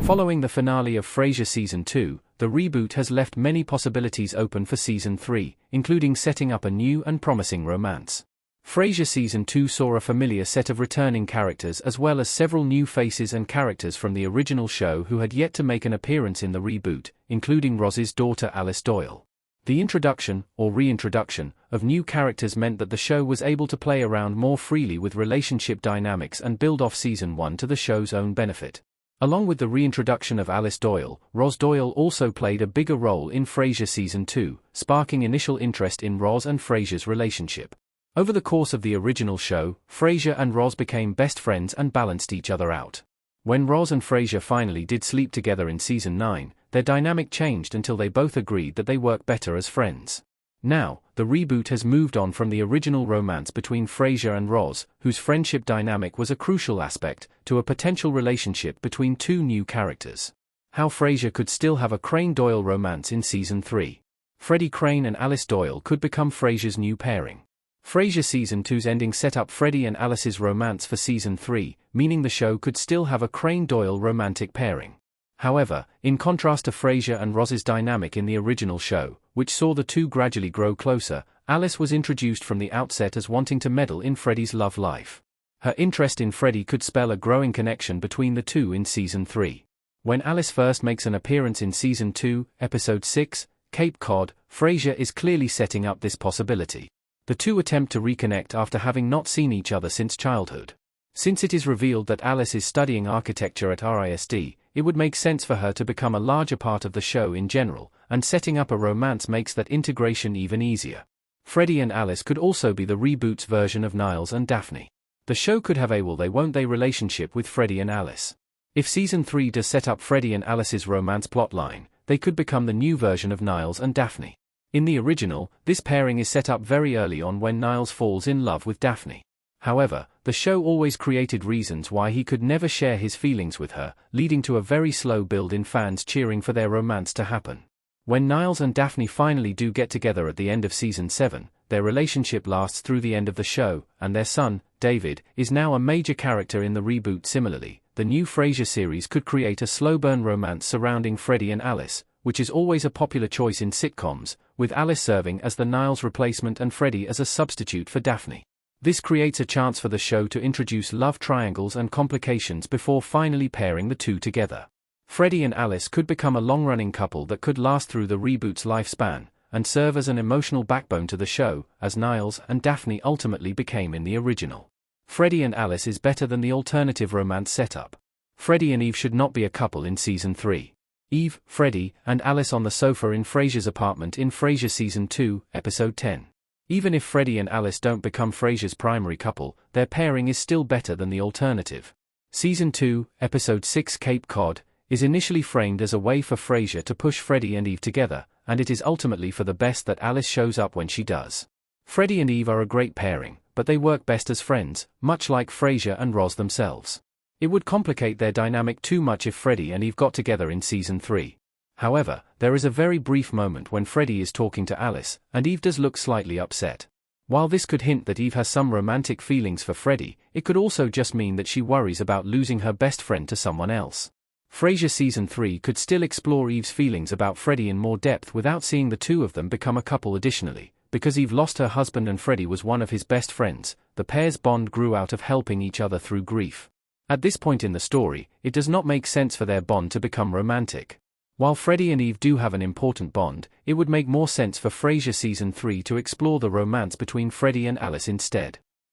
Following the finale of Frasier Season 2, the reboot has left many possibilities open for Season 3, including setting up a new and promising romance. Frasier Season 2 saw a familiar set of returning characters as well as several new faces and characters from the original show who had yet to make an appearance in the reboot, including Roz's daughter Alice Doyle. The introduction, or reintroduction, of new characters meant that the show was able to play around more freely with relationship dynamics and build off Season 1 to the show's own benefit. Along with the reintroduction of Alice Doyle, Roz Doyle also played a bigger role in Frasier Season 2, sparking initial interest in Roz and Frasier's relationship. Over the course of the original show, Frasier and Roz became best friends and balanced each other out. When Roz and Frasier finally did sleep together in Season 9, their dynamic changed until they both agreed that they work better as friends. Now, the reboot has moved on from the original romance between Frasier and Roz, whose friendship dynamic was a crucial aspect, to a potential relationship between two new characters. How Frasier could still have a Crane-Doyle romance in Season 3. Freddie Crane and Alice Doyle could become Frasier's new pairing. Frasier Season 2's ending set up Freddie and Alice's romance for Season 3, meaning the show could still have a Crane-Doyle romantic pairing. However, in contrast to Frasier and Roz's dynamic in the original show, which saw the two gradually grow closer, Alice was introduced from the outset as wanting to meddle in Freddie's love life. Her interest in Freddie could spell a growing connection between the two in Season 3. When Alice first makes an appearance in Season 2, Episode 6, Cape Cod, Frasier is clearly setting up this possibility. The two attempt to reconnect after having not seen each other since childhood. Since it is revealed that Alice is studying architecture at RISD, it would make sense for her to become a larger part of the show in general, and setting up a romance makes that integration even easier. Freddie and Alice could also be the reboot's version of Niles and Daphne. The show could have a will they won't they relationship with Freddie and Alice. If Season 3 does set up Freddie and Alice's romance plotline, they could become the new version of Niles and Daphne. In the original, this pairing is set up very early on when Niles falls in love with Daphne. However, the show always created reasons why he could never share his feelings with her, leading to a very slow build in fans cheering for their romance to happen. When Niles and Daphne finally do get together at the end of Season 7, their relationship lasts through the end of the show, and their son, David, is now a major character in the reboot. Similarly, the new Frasier series could create a slow-burn romance surrounding Freddie and Alice, which is always a popular choice in sitcoms, with Alice serving as the Niles replacement and Freddie as a substitute for Daphne. This creates a chance for the show to introduce love triangles and complications before finally pairing the two together. Freddie and Alice could become a long-running couple that could last through the reboot's lifespan, and serve as an emotional backbone to the show, as Niles and Daphne ultimately became in the original. Freddie and Alice is better than the alternative romance setup. Freddie and Eve should not be a couple in Season 3. Eve, Freddie, and Alice on the sofa in Frasier's apartment in Frasier Season 2, Episode 10. Even if Freddie and Alice don't become Frasier's primary couple, their pairing is still better than the alternative. Season 2, Episode 6, Cape Cod, is initially framed as a way for Frasier to push Freddie and Eve together, and it is ultimately for the best that Alice shows up when she does. Freddie and Eve are a great pairing, but they work best as friends, much like Frasier and Roz themselves. It would complicate their dynamic too much if Freddie and Eve got together in Season 3. However, there is a very brief moment when Freddie is talking to Alice, and Eve does look slightly upset. While this could hint that Eve has some romantic feelings for Freddie, it could also just mean that she worries about losing her best friend to someone else. Frasier Season 3 could still explore Eve's feelings about Freddie in more depth without seeing the two of them become a couple. Additionally, because Eve lost her husband and Freddie was one of his best friends, the pair's bond grew out of helping each other through grief. At this point in the story, it does not make sense for their bond to become romantic. While Freddie and Eve do have an important bond, it would make more sense for Frasier Season 3 to explore the romance between Freddie and Alice instead.